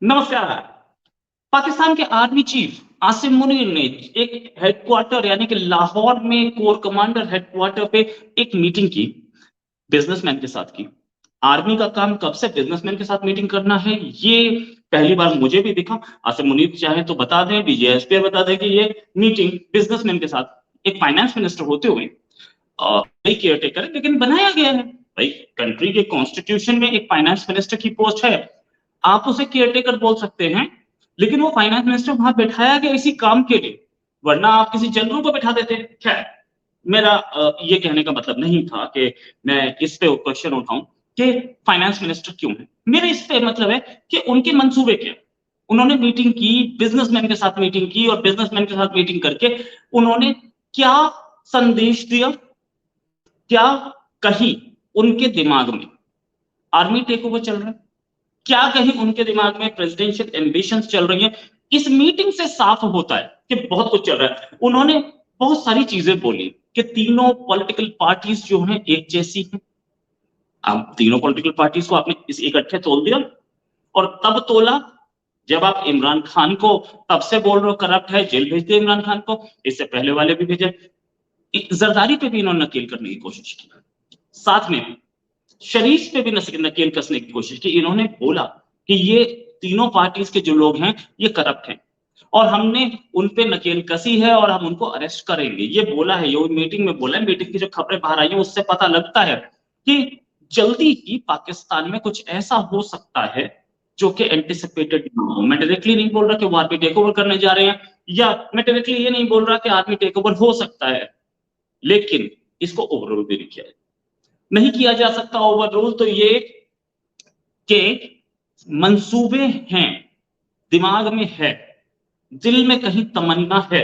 नमस्कार। पाकिस्तान के army chief Asim Munir ने एक हेडक्वार्टर यानी कि लाहौर में कोर कमांडर हेडक्वार्टर पे एक मीटिंग की, बिजनेसमैन के साथ की। आर्मी का काम कब से बिजनेसमैन के साथ मीटिंग करना है, ये पहली बार मुझे भी दिखा। आसिम मुनीर चाहे तो बता दें, डीजीएसपी बता दें कि ये मीटिंग बिजनेसमैन के साथ एक फाइनेंस मिनिस्टर होते हुए केयर टेकर है, लेकिन बनाया गया है। भाई, कंट्री के कॉन्स्टिट्यूशन में एक फाइनेंस मिनिस्टर की पोस्ट है, आप उसे केयरटेकर बोल सकते हैं, लेकिन वो फाइनेंस मिनिस्टर वहां बैठाया गया इसी काम के लिए, वरना आप किसी जनरल को बैठा देते। खैर, मेरा ये कहने का मतलब नहीं था कि मैं इस पे क्वेश्चन उठाऊं कि फाइनेंस मिनिस्टर क्यों है। मेरे इस पे मतलब है कि उनके मंसूबे क्या। उन्होंने मीटिंग की, बिजनेसमैन के साथ मीटिंग की, और बिजनेसमैन के साथ मीटिंग करके उन्होंने क्या संदेश दिया, क्या कहीं उनके दिमाग में आर्मी टेक ओवर चल रहा है, क्या कहीं उनके दिमाग में प्रेसिडेंशियल एम्बिशंस चल रही हैं। इस मीटिंग से साफ होता है कि बहुत कुछ चल रहा है। उन्होंने बहुत सारी चीजें बोली कि तीनों पॉलिटिकल पार्टीज जो हैं एक जैसी हैं। अब तीनों पॉलिटिकल पार्टीज को आपने इस इकट्ठे तोल दिया, और तब तोला जब आप इमरान खान को तब से बोल रहे हो करप्ट है, जेल भेज दिया इमरान खान को, इससे पहले वाले भी भेजे। जरदारी पे भी इन्होंने नकेल करने की कोशिश की, साथ में शरीफ पे भी नकेल कसने की कोशिश की। इन्होंने बोला कि ये तीनों पार्टीज के जो लोग हैं ये करप्ट हैं, और हमने उन पे नकेल कसी है और हम उनको अरेस्ट करेंगे। ये बोला है, ये मीटिंग में बोला है। मीटिंग की जो खबरें बाहर आई है उससे पता लगता है कि जल्दी ही पाकिस्तान में कुछ ऐसा हो सकता है जो कि एंटिसिपेटेड ना हो। मैं डायरेक्टली नहीं बोल रहा कि वो आर्मी टेक ओवर करने जा रहे हैं, या मैं डायरेक्टली ये नहीं बोल रहा कि आर्मी टेक ओवर हो सकता है, लेकिन इसको ओवरऑल भी नहीं किया नहीं किया जा सकता। ओवरऑल तो ये कि मंसूबे हैं, दिमाग में है, दिल में कहीं तमन्ना है,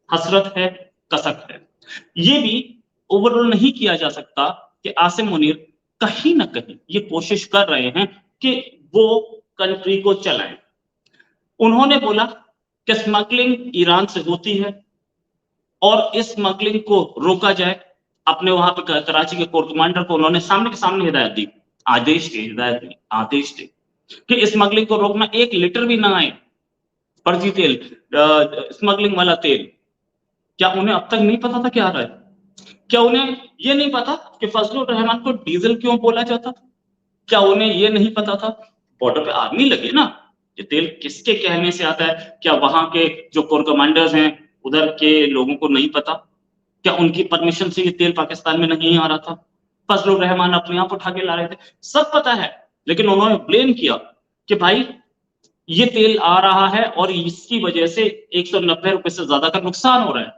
हसरत है, कसक है। ये भी ओवरऑल नहीं किया जा सकता कि आसिम मुनीर कहीं ना कहीं ये कोशिश कर रहे हैं कि वो कंट्री को चलाएं। उन्होंने बोला कि स्मगलिंग ईरान से होती है और इस स्मगलिंग को रोका जाए। अपने वहां पे कराची के कोर कमांडर को उन्होंने सामने के सामने हिदायत दी, आदेश दी, हिदायत दी, आदेश दी कि स्मगलिंग को रोकना। 1 लीटर भी ना आए फर्जी तेल, स्मगलिंग वाला तेल। क्या उन्हें अब तक नहीं पता था क्या आ रहा है? क्या उन्हें यह नहीं पता कि फजलुर रहमान को डीजल क्यों बोला जाता था? क्या उन्हें यह नहीं पता था बॉर्डर पे आर्मी लगे ना, ये तेल किसके कहने से आता है? क्या वहां के जो कोर कमांडर्स हैं उधर के लोगों को नहीं पता? क्या उनकी परमिशन से ये तेल पाकिस्तान में नहीं आ रहा था? फजलुर रहमान अपने आप उठा के ला रहे थे, सब पता है। लेकिन उन्होंने ब्लेम किया कि भाई ये तेल आ रहा है और इसकी वजह से 190 रुपए से ज्यादा का नुकसान हो रहा है,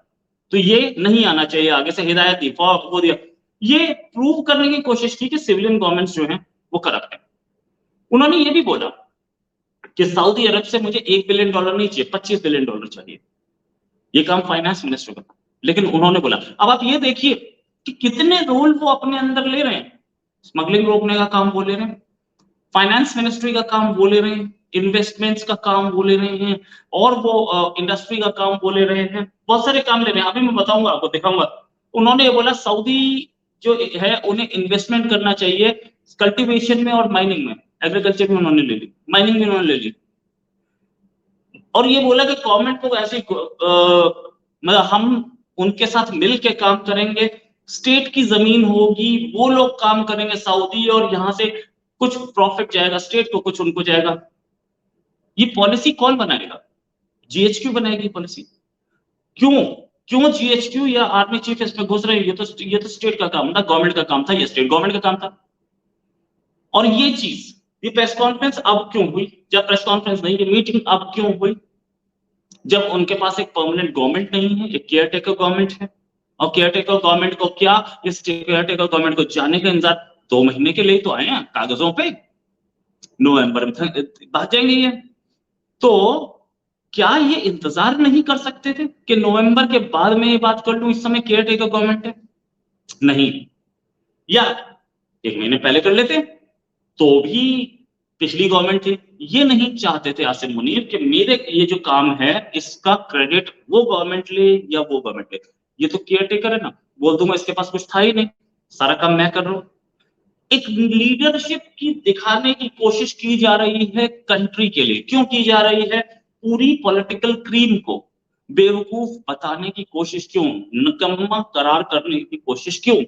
तो ये नहीं आना चाहिए। आगे से हिदायत दी, वो दिया। ये प्रूव करने की कोशिश की कि सिविलियन गवर्नमेंट्स जो हैं वो करप्ट है। उन्होंने ये भी बोला कि सऊदी अरब से मुझे $1 बिलियन नहीं चाहिए, $25 बिलियन चाहिए। ये काम फाइनेंस मिनिस्टर का। लेकिन उन्होंने बोला, अब आप ये देखिए कि कितने रोल वो अपने अंदर ले रहे हैं। स्मगलिंग रोकने का काम वो ले रहे हैं, फाइनेंस मिनिस्ट्री का काम वो ले रहे हैं, इन्वेस्टमेंट्स का काम वो ले रहे हैं, और वो इंडस्ट्री का काम वो ले रहे हैं। बहुत सारे काम ले रहे हैं, अभी मैं बताऊंगा, आपको दिखाऊंगा। उन्होंने ये बोला सऊदी जो है उन्हें इन्वेस्टमेंट करना चाहिए कल्टीवेशन में और माइनिंग में। एग्रीकल्चर में उन्होंने ले ली, माइनिंग में उन्होंने ले ली, और ये बोला कि गवर्नमेंट को ऐसे मतलब हम उनके साथ मिल के काम करेंगे, स्टेट की जमीन होगी, वो लोग काम करेंगे सऊदी, और यहां से कुछ प्रॉफिट जाएगा स्टेट को, कुछ उनको जाएगा। ये पॉलिसी कौन बनाएगा? जीएचक्यू बनाएगी पॉलिसी। क्यों? क्यों जीएचक्यू या आर्मी चीफ इसमें घुस रहे हैं? ये तो स्टेट का काम था, गवर्नमेंट का काम था, ये स्टेट गवर्नमेंट का काम था। और ये चीज, ये प्रेस कॉन्फ्रेंस अब क्यों हुई? जब प्रेस कॉन्फ्रेंस नहीं, ये मीटिंग अब क्यों हुई? जब उनके पास एक परमानेंट गवर्नमेंट नहीं है, एक केयर टेकर गवर्नमेंट है। और केयर टेकर गवर्नमेंट को क्या, इस केयर टेकर गवर्नमेंट को जाने का इंतजार 2 महीने के लिए तो आए हैं कागजों पे, नवंबर में बात जाएंगे ये। तो क्या ये इंतजार नहीं कर सकते थे कि नवंबर के बाद में ये बात कर लूं, इस समय केयर टेकर गवर्नमेंट है? नहीं, या 1 महीने पहले कर लेते तो भी पिछली गवर्नमेंट थी। ये नहीं चाहते थे आसिम मुनीर कि मेरे ये जो काम है इसका क्रेडिट वो गवर्नमेंट ले या वो गवर्नमेंट ले। ये तो केयर टेकर है ना, बोल दूंगा इसके पास कुछ था ही नहीं, सारा काम मैं कर रहा हूं। एक लीडरशिप की दिखाने की कोशिश की जा रही है कंट्री के लिए। क्यों की जा रही है? पूरी पॉलिटिकल क्रीम को बेवकूफ बताने की कोशिश क्यों? निकम्मा करार करने की कोशिश क्यों?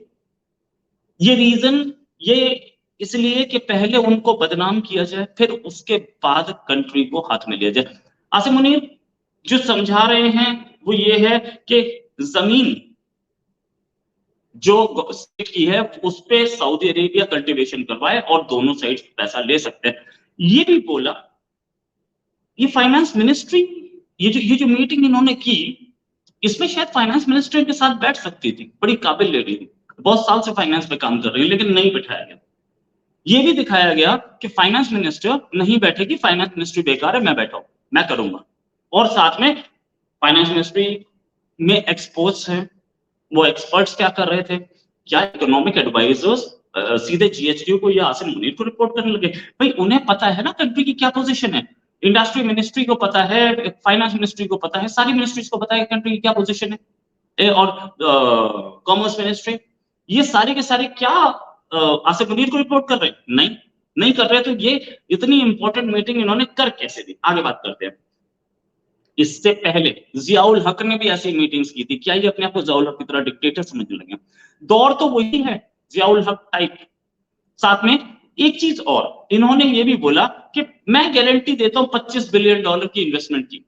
ये रीजन ये इसलिए कि पहले उनको बदनाम किया जाए, फिर उसके बाद कंट्री को हाथ में लिया जाए। आसिम मुनीर जो समझा रहे हैं वो ये है कि जमीन जो स्टेट की है उस पे सऊदी अरेबिया कल्टीवेशन करवाए और दोनों साइड पैसा ले सकते हैं। ये भी बोला, ये फाइनेंस मिनिस्ट्री, ये जो मीटिंग इन्होंने की, इसमें शायद फाइनेंस मिनिस्टर के साथ बैठ सकती थी, बड़ी काबिल लेडी थी, बहुत साल से फाइनेंस पे काम कर रही है, लेकिन नहीं बिठाया गया। ये भी दिखाया गया कि फाइनेंस मिनिस्टर नहीं बैठेगी, फाइनेंस मिनिस्ट्री बेकार है, मैं बैठा हूं, मैं करूंगा। और साथ में फाइनेंस मिनिस्ट्री में एक्सपर्ट्स हैं, वो एक्सपर्ट्स क्या कर रहे थे? क्या इकोनॉमिक एडवाइजर्स सीधे जीएचक्यू को या आसिम मुनीर को रिपोर्ट करने लगे? भाई उन्हें पता है ना कंट्री की क्या पोजीशन है, इंडस्ट्री मिनिस्ट्री को पता है, फाइनेंस मिनिस्ट्री को पता है, सारी मिनिस्ट्रीज को पता है कंट्री की क्या पोजीशन है। और कॉमर्स मिनिस्ट्री, ये सारे के सारे क्या आसिफ मुनीर को रिपोर्ट कर रहे हैं? नहीं, नहीं कर रहे। तो ये इतनी इंपॉर्टेंट मीटिंग इन्होंने कर कैसे दी? आगे बात करते हैं। इससे पहले जियाउल हक ने भी ऐसी मीटिंग्स की थी। क्या ये अपने आप को जियाउल हक की तरह डिक्टेटर समझने लगे? दौर तो वही है, जियाउल हक टाइप। साथ में एक चीज और इन्होंने ये भी बोला कि मैं गारंटी देता हूं $25 बिलियन की इन्वेस्टमेंट की।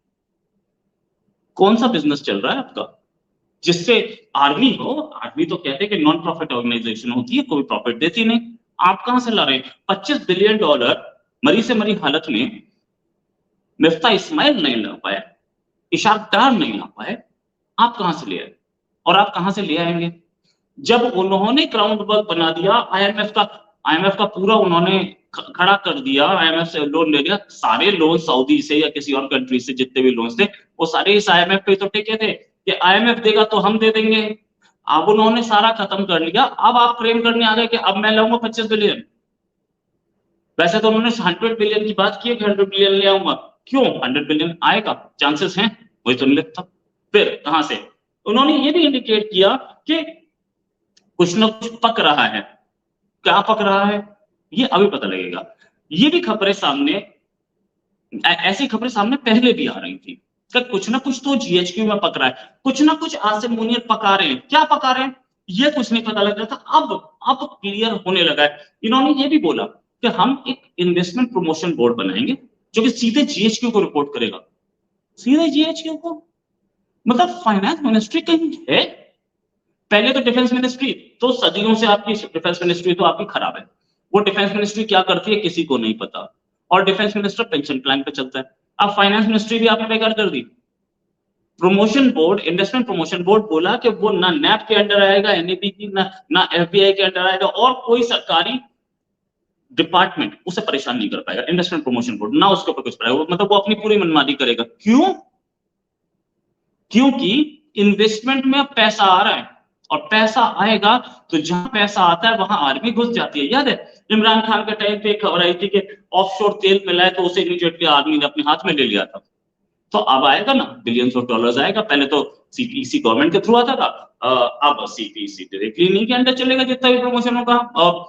कौन सा बिजनेस चल रहा है आपका जिससे आर्मी हो? आर्मी तो कहते हैं कि नॉन प्रॉफिट ऑर्गेनाइजेशन होती है, कोई प्रॉफिट देती नहीं। आप कहां से ला रहे हैं $25 बिलियन? मरी से मरी हालत में मिफ्ता इस्माइल नहीं ला पाए, इशाक डार नहीं ला पाए, आप कहां से ले आए? और आप कहां से ले आएंगे जब उन्होंने ग्राउंड वर्क बना दिया? आईएमएफ का पूरा उन्होंने खड़ा कर दिया, आईएमएफ से लोन ले लिया, सारे लोन सऊदी से या किसी और कंट्री से जितने भी लोन थे वो सारे इस आईएमएफ पे तो टिके थे कि आईएमएफ देगा तो हम दे देंगे। अब उन्होंने सारा खत्म कर लिया, अब आप क्लेम करने आ गए कि अब मैं लाऊंगा 25 बिलियन। वैसे तो उन्होंने 100 बिलियन की बात की है कि 100 बिलियन ले आऊंगा। क्यों 100 बिलियन आएगा? चांसेस हैं? वही तो नहीं लगता। फिर कहां से? उन्होंने ये भी इंडिकेट किया कि कुछ ना कुछ पक रहा है। क्या पक रहा है ये अभी पता लगेगा। ये भी खबरें सामने, ऐसी खबरें सामने पहले भी आ रही थी कि कुछ ना कुछ तो जीएचक्यू में पक रहा है, कुछ ना कुछ आसिम मुनीर पका रहे हैं। क्या पका रहे हैं ये कुछ नहीं पता लग रहा था, अब क्लियर होने लगा है। इन्होंने ये भी बोला कि हम एक इन्वेस्टमेंट प्रमोशन बोर्ड बनाएंगे जो कि सीधे जीएचक्यू को रिपोर्ट करेगा। सीधे जीएचक्यू को? मतलब फाइनेंस मिनिस्ट्री कहीं है? पहले तो डिफेंस मिनिस्ट्री तो सदियों से आपकी, डिफेंस मिनिस्ट्री तो आपकी खराब है। वो डिफेंस मिनिस्ट्री क्या करती है किसी को नहीं पता, और डिफेंस मिनिस्टर पेंशन प्लान पे चलता है। अब फाइनेंस मिनिस्ट्री भी आपने बेकार कर दी। Promotion board, investment promotion board बोला कि वो ना नैप के अंडर आएगा, एनएबी की, ना एफबीआई के अंडर आएगा, और कोई सरकारी डिपार्टमेंट उसे परेशान नहीं कर पाएगा। इन्वेस्टमेंट प्रमोशन बोर्ड ना उसके ऊपर कुछ पाएगा, मतलब वो अपनी पूरी मनमानी करेगा। क्यों? क्योंकि इन्वेस्टमेंट में पैसा आ रहा है, और पैसा आएगा तो जहां पैसा आता है वहां आर्मी घुस जाती है। याद है इमरान खान के टाइम पे खबर आई थी कि ऑफशोर तेल मिला है तो उसे इमीडिएटली आर्मी ने अपने हाथ में ले लिया था। तो अब आएगा ना, बिलियंस ऑफ डॉलर्स आएगा। पहले तो सीपीसी गवर्नमेंट के थ्रू आता था, अब सीपीसी डायरेक्टली इन्हीं के अंडर चलेगा जितना भी प्रमोशन होगा। अब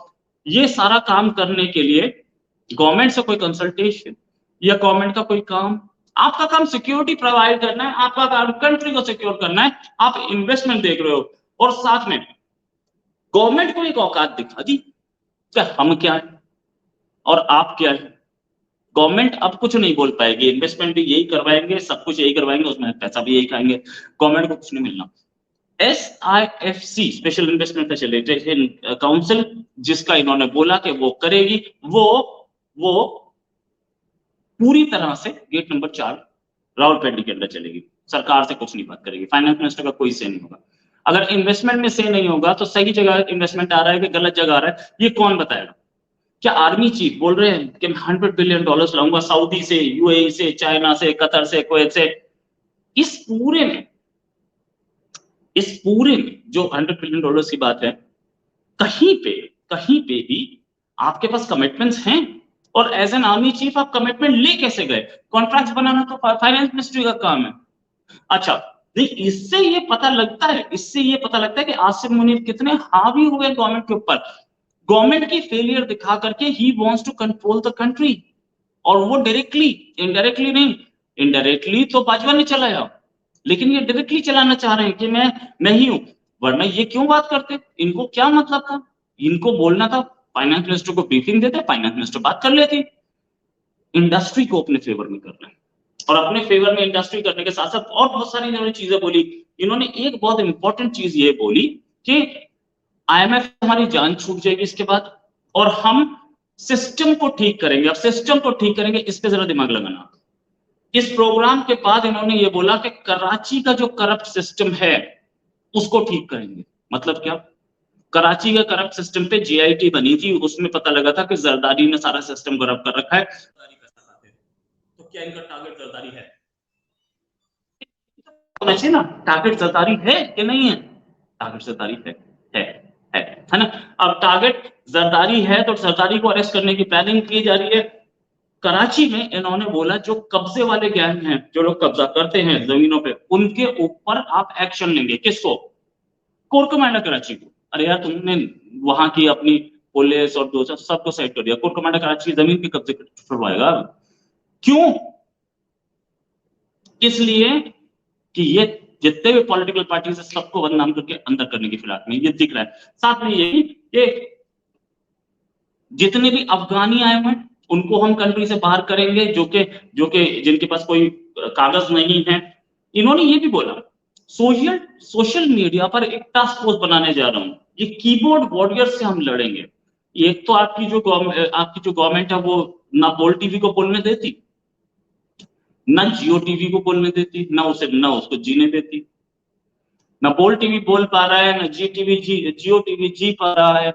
ये सारा काम करने के लिए गवर्नमेंट से कोई कंसल्टेशन या गवर्नमेंट का कोई काम? आपका काम सिक्योरिटी प्रोवाइड करना है, आपका काम कंट्री को सिक्योर करना है। आप इन्वेस्टमेंट देख रहे हो और साथ में गवर्नमेंट को एक औकात दिखा दी क्या हम क्या है और आप क्या है। गवर्नमेंट अब कुछ नहीं बोल पाएगी, इन्वेस्टमेंट भी यही करवाएंगे, सब कुछ यही करवाएंगे, उसमें पैसा भी यही खाएंगे, गवर्नमेंट को कुछ नहीं मिलना। SIFC special investment facilitation council, जिसका इन्होंने बोला कि वो करेगी, वो पूरी तरह से गेट नंबर 4 रावलपिंडी के अंदर चलेगी। सरकार से कुछ नहीं बात करेगी, फाइनेंस मिनिस्टर का कोई से नहीं होगा। अगर इन्वेस्टमेंट में से नहीं होगा तो सही जगह इन्वेस्टमेंट आ रहा है कि गलत जगह आ रहा है, ये कौन बताएगा? क्या आर्मी चीफ बोल रहे हैं कि मैं $100 बिलियन लाऊंगा सऊदी से, यूएई से, चाइना से, कतर से, कुवैत से? इस पूरे में जो $100 बिलियन की बात है, कहीं पे भी आपके पास कमिटमेंट्स हैं? और एज एन आर्मी चीफ आप कमिटमेंट ले कैसे गए? कॉन्ट्रैक्ट्स बनाना तो फाइनेंस मिनिस्ट्री का काम है। अच्छा, इससे ये पता लगता है कि आसिम मुनीर कितने हावी हुए गवर्नमेंट के ऊपर। गवर्नमेंट की फेलियर दिखा करके ही wants to control the country, और वो डायरेक्टली, इनडायरेक्टली नहीं। इनडायरेक्टली तो बाजवा ने चलाया, लेकिन ये डायरेक्टली चलाना चाह रहे हैं कि मैं ही हूं। वरना ये क्यों बात करते, इनको क्या मतलब था? इनको बोलना था, फाइनेंस मिनिस्टर को ब्रीफिंग देते, फाइनेंस मिनिस्टर बात कर लेती। इंडस्ट्री को अपने फेवर में कर रहे हैं, और अपने फेवर में इंडस्ट्री करने के साथ साथ और बहुत सारी इन्होंने चीजें बोली। इन्होंने एक बहुत इंपॉर्टेंट चीज ये बोली कि आईएमएफ हमारी जान छूट जाएगी इसके बाद, और हम सिस्टम को ठीक करेंगे। अब सिस्टम को ठीक करेंगे, इस पे जरा दिमाग लगाना। इस प्रोग्राम के बाद इन्होंने ये बोला कि कराची का जो करप्ट सिस्टम है उसको ठीक करेंगे। मतलब क्या? कराची का करप्ट सिस्टम पे जेआईटी बनी थी, उसमें पता लगा था कि जरदारी ने सारा सिस्टम करप्ट कर रखा है। तो क्या इनका टारगेट जरदारी है? तो ना, टारगेट जरदारी है कि नहीं है? टारगेट जरदारी है है ना? अब टारगेट जरदारी है तो जरदारी को अरेस्ट करने की प्लानिंग की जा रही है। कराची में इन्होंने बोला जो कब्जे वाले गैंग हैं, जो लोग कब्जा करते हैं जमीनों पे, उनके ऊपर आप एक्शन लेंगे। किसको? कोर कमांडर कराची को। अरे यार, तुमने वहां की अपनी पुलिस और दो सबको साइड कर दिया, कोर कमांडर कराची की जमीन के कब्जे छुड़वाएगा? क्यों? इसलिए कि ये जितने भी पॉलिटिकल पार्टीज है सबको बदनाम करके अंदर करने की फिराक में ये दिख रहा है। साथ में यही कि जितने भी अफगानी आए हुए हैं उनको हम कंट्री से बाहर करेंगे, जो कि जिनके पास कोई कागज नहीं है। इन्होंने ये भी बोला, सोशल सोशल मीडिया पर एक टास्क फोर्स बनाने जा रहा हूं, ये कीबोर्ड वॉरियर से हम लड़ेंगे। एक तो आपकी जो गवर्नमेंट है वो ना बोल टीवी को बोलने देती, ना जियो टीवी को बोलने देती, ना उसको जीने देती। ना बोल टीवी बोल पा रहा है, ना जियो टीवी जी पा रहा है।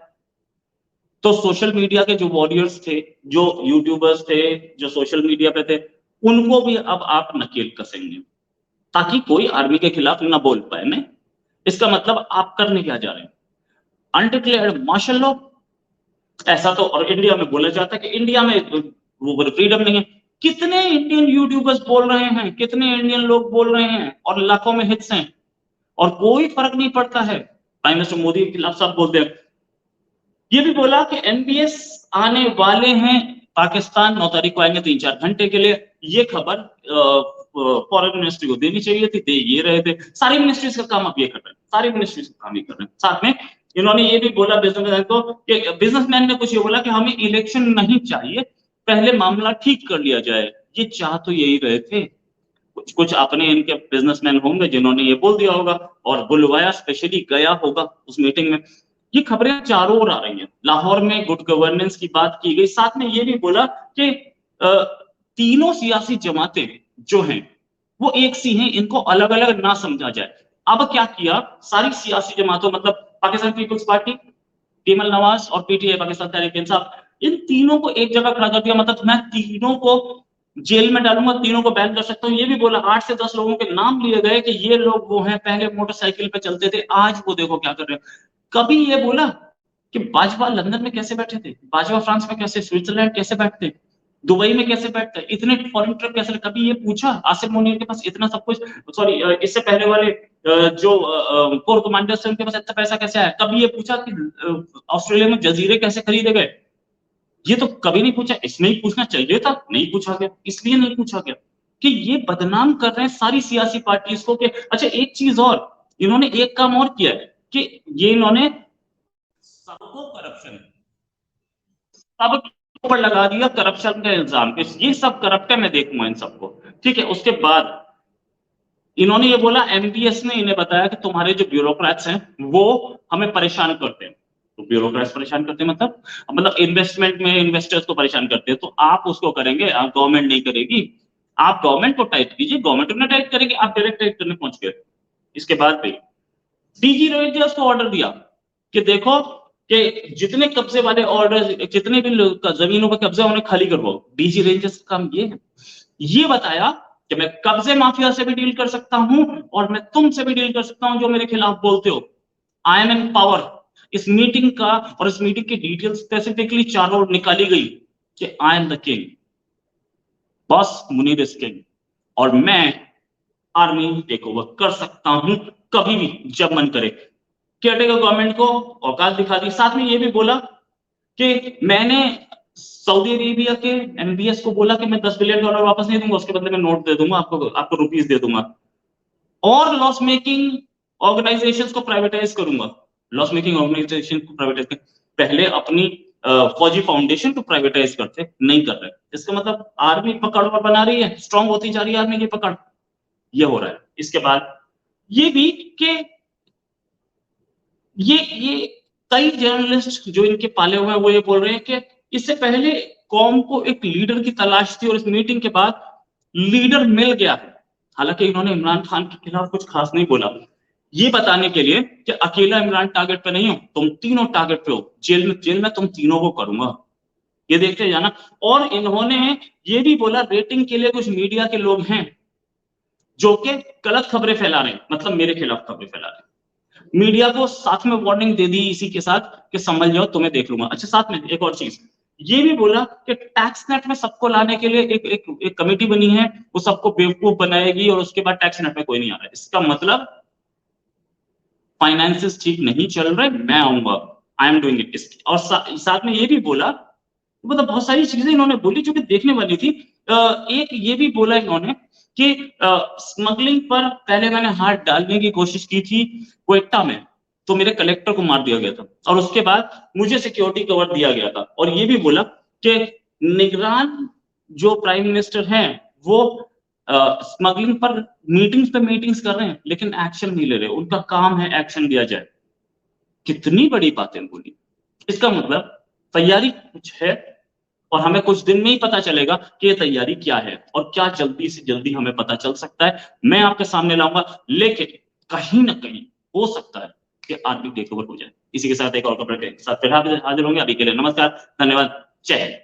तो सोशल मीडिया के जो वॉरियर्स थे, जो यूट्यूबर्स थे, जो सोशल मीडिया पे थे, उनको भी अब आप नकेल कसेंगे ताकि कोई आर्मी के खिलाफ ना बोल पाए। नहीं, इसका मतलब आप करने क्या जा रहे हैं? Undeclared martial law. ऐसा तो और इंडिया में बोला जाता है कि इंडिया में वो फ्रीडम नहीं है। कितने इंडियन यूट्यूबर्स बोल रहे हैं, कितने इंडियन लोग बोल रहे हैं, और लाखों में हिट्स हैं, और कोई फर्क नहीं पड़ता है। प्राइम मिनिस्टर मोदी के खिलाफ सब बोलते हैं। ये भी बोला कि एनबीएस आने वाले हैं पाकिस्तान, 9 तारीख को आएंगे 3-4 घंटे के लिए। ये खबर फॉरेन मिनिस्ट्री को देनी चाहिए थी, दे ये रहे थे। सारी मिनिस्ट्रीज का काम अब ये कर रहे हैं, सारी मिनिस्ट्रीज का काम ये कर रहे हैं। साथ में इन्होंने ये भी बोला बिजनेसमैन को, बिजनेसमैन ने कुछ ये बोला कि हमें इलेक्शन नहीं चाहिए, पहले मामला ठीक कर लिया जाए। ये चाह तो यही रहे थे। कुछ कुछ अपने इनके बिजनेसमैन होंगे जिन्होंने ये बोल दिया होगा और बुलवाया, स्पेशली गया होगा उस मीटिंग में। ये खबरें चारों ओर आ रही हैं। लाहौर में गुड गवर्नेंस की बात की गई। साथ में ये भी बोला कि तीनों सियासी जमातें जो हैं वो एक सी हैं, इनको अलग अलग ना समझा जाए। अब क्या किया, सारी सियासी जमातों, मतलब पाकिस्तान पीपल्स पार्टी, टीमल नवाज और पीटीआई पाकिस्तान तहरीक इंसाफ, इन तीनों को एक जगह खड़ा कर दिया। मतलब मैं तीनों को जेल में डालूंगा, तीनों को बैन कर सकता हूं। ये भी बोला, 8 से 10 लोगों के नाम लिए गए कि ये लोग वो हैं, पहले मोटरसाइकिल पे चलते थे, आज वो देखो क्या कर रहे हैं। कभी ये बोला कि बाजवा लंदन में कैसे बैठे थे, बाजवा फ्रांस में कैसे, स्विट्जरलैंड कैसे बैठते, दुबई में कैसे बैठते, इतने फॉरेन ट्रिप कैसे? कभी ये पूछा? आसिफ मुनीर के पास इतना सब कुछ, सॉरी इससे पहले वाले जो कोर कमांडर्स थे उनके पास इतना पैसा कैसे आया? कभी ये पूछा कि ऑस्ट्रेलिया में जजीरे कैसे खरीदे गए? ये तो कभी नहीं पूछा। इसमें ही पूछना चाहिए था, नहीं पूछा गया। इसलिए नहीं पूछा गया कि ये बदनाम कर रहे हैं सारी सियासी पार्टीज को। कि अच्छा, एक चीज और, इन्होंने एक काम और किया है कि ये इन्होंने सबको करप्शन, सब ऊपर लगा दिया करप्शन का इल्जाम, ये सब करप्ट है, मैं देखूंगा इन सबको। ठीक है, उसके बाद इन्होंने ये बोला, एमबीएस ने इन्हें बताया कि तुम्हारे जो ब्यूरोक्रेट्स हैं वो हमें परेशान करते हैं। तो ब्यूरोक्रेट्स परेशान करते हैं मतलब इन्वेस्टमेंट में इन्वेस्टर्स को परेशान करते हैं, तो आप उसको करेंगे, आप गवर्नमेंट नहीं करेगी। आप गवर्नमेंट को टाइट कीजिए, गवर्नमेंट उन्हें टाइट करेगी, आप डायरेक्ट टाइट करने पहुंच गए। इसके बाद भी डीजी रेंजर्स को ऑर्डर दिया कि देखो कि जितने कब्जे वाले ऑर्डर, जितने भी जमीनों पर कब्जे उन्हें खाली करवाओ। डीजी रेंजर्स का काम ये है। ये बताया कि मैं कब्जे माफिया से भी डील कर सकता हूं और मैं तुमसे भी डील कर सकता हूं जो मेरे खिलाफ बोलते हो। I am in power. इस मीटिंग का और इस मीटिंग की डिटेल स्पेसिफिकली चारों ओर निकाली गई कि I am the king, boss Munir is king, और मैं आर्मी टेक ओवर कर सकता हूं कभी भी जब मन करे। केयरटेकर गवर्नमेंट को औकात दिखा दी। साथ में ये भी बोला कि मैंने सऊदी अरेबिया के एमबीएस को बोला कि मैं $10 बिलियन वापस नहीं दूंगा, उसके बदले में नोट दे दूंगा, आपको रुपीस दे दूंगा, और लॉस मेकिंग ऑर्गेनाइजेशंस को प्राइवेटाइज करूंगा। लॉस मेकिंग ऑर्गेनाइजेशन को प्राइवेटाइज पहले अपनी फौजी फाउंडेशन को प्राइवेटाइज करते, नहीं कर रहे। इसका मतलब आर्मी पकड़ बना रही है, स्ट्रांग होती जा रही है आर्मी की पकड़, ये हो रहा है। इसके बाद ये भी कि ये कई जर्नलिस्ट जो इनके पाले हुए हैं वो ये बोल रहे हैं कि इससे पहले कौम को एक लीडर की तलाश थी और इस मीटिंग के बाद लीडर मिल गया है। हालांकि इन्होंने इमरान खान के खिलाफ कुछ खास नहीं बोला, ये बताने के लिए कि अकेला इमरान टारगेट पे नहीं हो, तुम तीनों टारगेट पे हो, जेल में तुम तीनों को करूंगा, ये देखते जाना। और इन्होंने ये भी बोला रेटिंग के लिए कुछ मीडिया के लोग हैं जो कि गलत खबरें फैला रहे हैं, मतलब मेरे खिलाफ खबरें फैला रहे हैं। मीडिया को साथ में वार्निंग दे दी इसी के साथ कि समझ जाओ तुम्हें देख लूंगा। अच्छा, साथ में एक और चीज ये भी बोला कि टैक्स नेट में सबको लाने के लिए एक कमेटी बनी है, वो सबको बेवकूफ बनाएगी और उसके बाद टैक्स नेट में कोई नहीं आ रहा है। इसका मतलब फाइनेंसेस ठीक नहीं चल रहे, मैं आऊंगा, आई एम डूइंग इट। और साथ में ये भी बोला, मतलब बहुत सारी चीजें इन्होंने बोली जो कि देखने वाली थी। एक ये भी बोला इन्होंने कि स्मगलिंग पर पहले मैंने हाथ डालने की कोशिश की थी क्वेटा में, तो मेरे कलेक्टर को मार दिया गया था, और उसके बाद मुझे सिक्योरिटी कवर दिया गया था। और ये भी बोला कि निगरान जो प्राइम मिनिस्टर हैं वो स्मगलिंग पर मीटिंग्स कर रहे हैं लेकिन एक्शन नहीं ले रहे, उनका काम है एक्शन लिया जाए। कितनी बड़ी बातें बोली। इसका मतलब तैयारी कुछ है और हमें कुछ दिन में ही पता चलेगा कि ये तैयारी क्या है और क्या जल्दी से जल्दी हमें पता चल सकता है, मैं आपके सामने लाऊंगा। लेकिन कहीं ना कहीं हो सकता है कि आर्मी टेक ओवर हो जाए। इसी के साथ एक और खबर के साथ फिर हाजिर होंगे। अभी के लिए नमस्कार, धन्यवाद, जय हिंद।